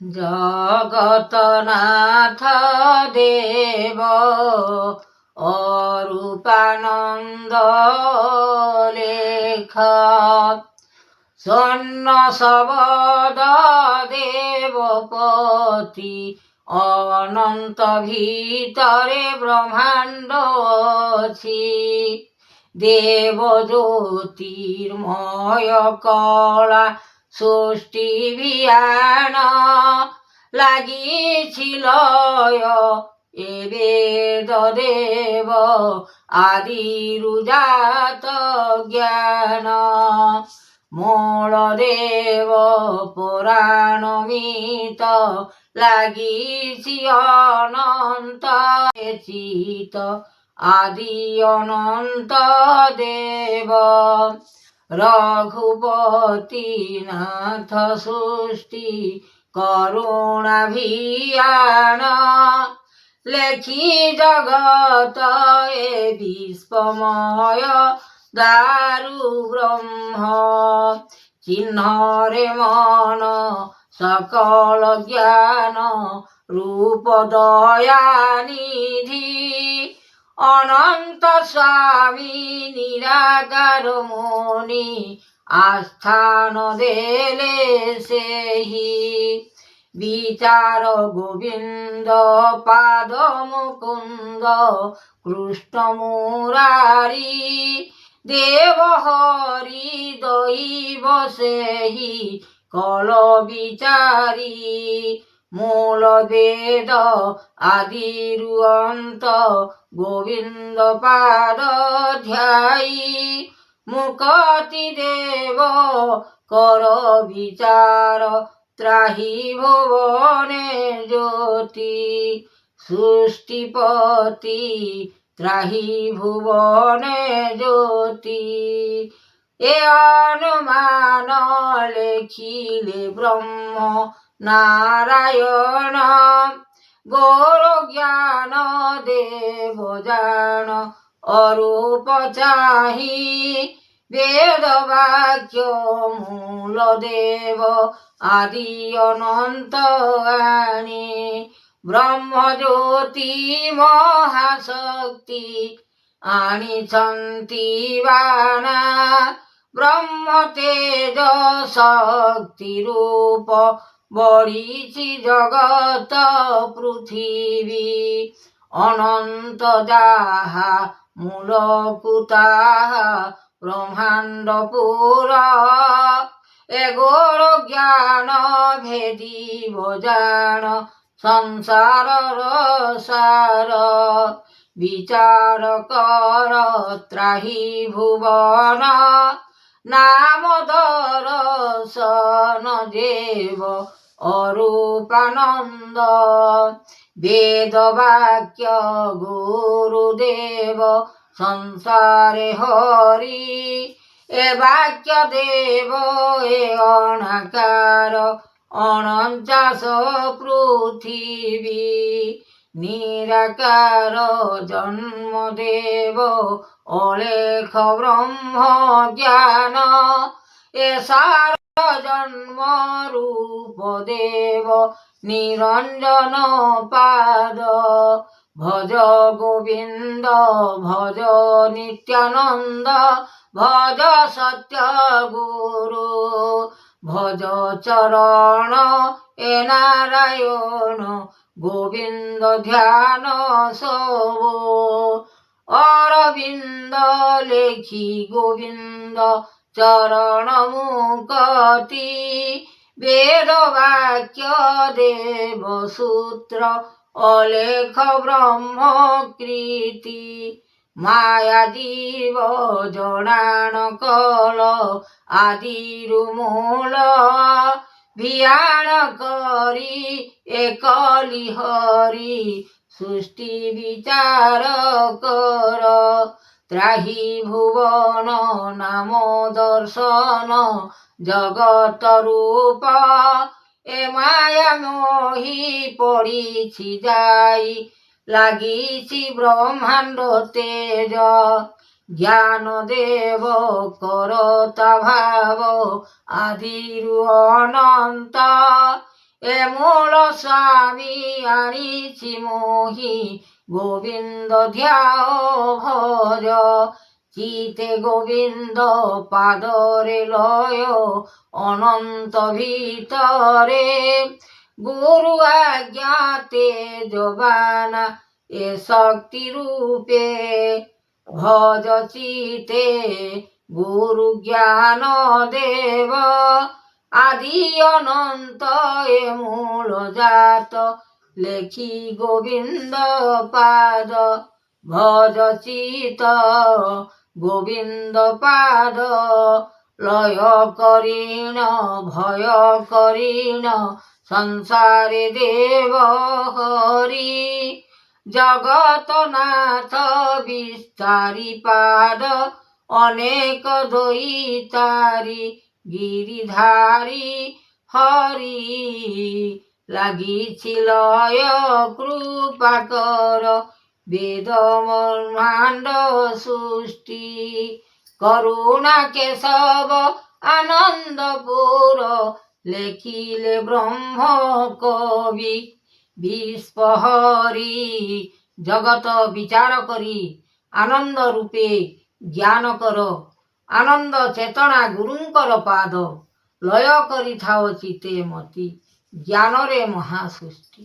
জগতনাথ দেব অরূপানন্দ লেখ স্বর্ণ শবদ দেবপতি অনন্ত ভিতরে ব্রহ্মাণ্ড ଅଛି দেব জ্যোতির্ময় কলা ষষ্ঠী বিয়ান লাগিছিল এ বেদ দেব আদিরু জাত জ্ঞান মূল দেব পুরাণ মিত লাগিছি অনন্ত চিত আদি অনন্ত দেব রঘুপতি নাথ সৃষ্টি করুণাভিয়ান লেখি জগত এ বিশ্বময় দারু ব্রহ্ম চিহ্নরে মন সকল জ্ঞান রূপ দয়ানিধি অনন্ত স্বামী নিরাকার মুনি আস্থান দেলে সেহি বিচার গোবিন্দ পাদ মুকুন্দ কৃষ্ণ মুরারি দেব হরি দৈব সেহি কল বিচারি মূল বেদ আদিরু অন্ত গোবিন্দ পাদ ধ্যায়ী মুকতি দেব কর বিচার ত্রাহি ভুবনে জ্যোতি সৃষ্টিপতি ত্রাহি ভুবনে জ্যোতি এ অনুমান লেখিলে ব্রহ্ম নারায়ণ গৌর জ্ঞান দেব জান অরূপ চাহি বেদ বাক্য মূল দেব আদি অনন্ত আনি ব্রহ্ম জ্যোতি মহাশক্তি আনিছন্তি বানা ব্রহ্ম তেজ শক্তি রূপ বড়িছি জগত পৃথিবী অনন্ত যাহা মূলকু তাহা ব্রহ্মাণ্ড পুরা এগোর জ্ঞান ভেদিব জান সংসারর সার বিচার কর ত্রাহি ভুবন নাম দর্শন দেব অরূপানন্দ বেদ বাক্য গুরুদেব সংসারে হরি এ বাক্য দেব এ অনাকার অনঞ্চাশ পৃথিবী নিরাকার জন্ম দেব অলেখ ব্রহ্ম জ্ঞান এ সার জন্ম রূপ দেব নিরঞ্জন পাদ ভজ গোবিন্দ ভজ নিত্যানন্দ ভজ সত্য গুরু ভজ চরণ এ নারায়ণ গোবিন্দ ধ্যান সবো অরবিন্দ লেখি গোবিন্দ চরণ মুকতি বেদ বাক্য দেব সূত্র অলেখ ব্রহ্ম কৃতি মায়া জীব জড়াণ কল আদিরু মূল ভিয়াণ করি একলি হরি সৃষ্টি বিচার কর ত্রাহি ভুবন নাম দর্শন জগত রূপ এ মায়া মোহি পড়িছি যাই লাগিছি ব্রহ্মাণ্ড তেজ জ্ঞান দেব করতা ভাব আদিরু অনন্ত ଏ ମୂଳ ସ୍ୱାମୀ ଆଣିଛି ମୋହି ଗୋବିନ୍ଦ ଧ୍ୟାଅ ଭଜ ଚିତେ ଗୋବିନ୍ଦ ପାଦରେ ଲୟ ଅନନ୍ତ ଭିତରେ ଗୁରୁ ଆଜ୍ଞା ତେଜବାନା ଏ ଶକ୍ତି ରୂପେ ভজ চিতে গুরু জ্ঞান দেব আদি অনন্ত এ মূল জাত লেখি গোবিন্দ পাদ ভজ চিত গোবিন্দ পাদ লয় করিণ ভয় করিণ সংসারে দেব হরি জগতনাথ বিস্তারি পাদ অনেক দৈতারি গিরিধারী হরি লাগিছি লয় কৃপা কর বেদ ব্রহ্মাণ্ড সৃষ্টি করুণা কেশব আনন্দপুর লেখিলে ব্রহ্ম কবি বিস্পহরি জগত বিচার করি আনন্দ রূপে জ্ঞান কর আনন্দ চেতনা গুরুঙ্কর পাদ লয় করিথাও চিতে মতি জ্ঞানরে মহাসৃষ্টি।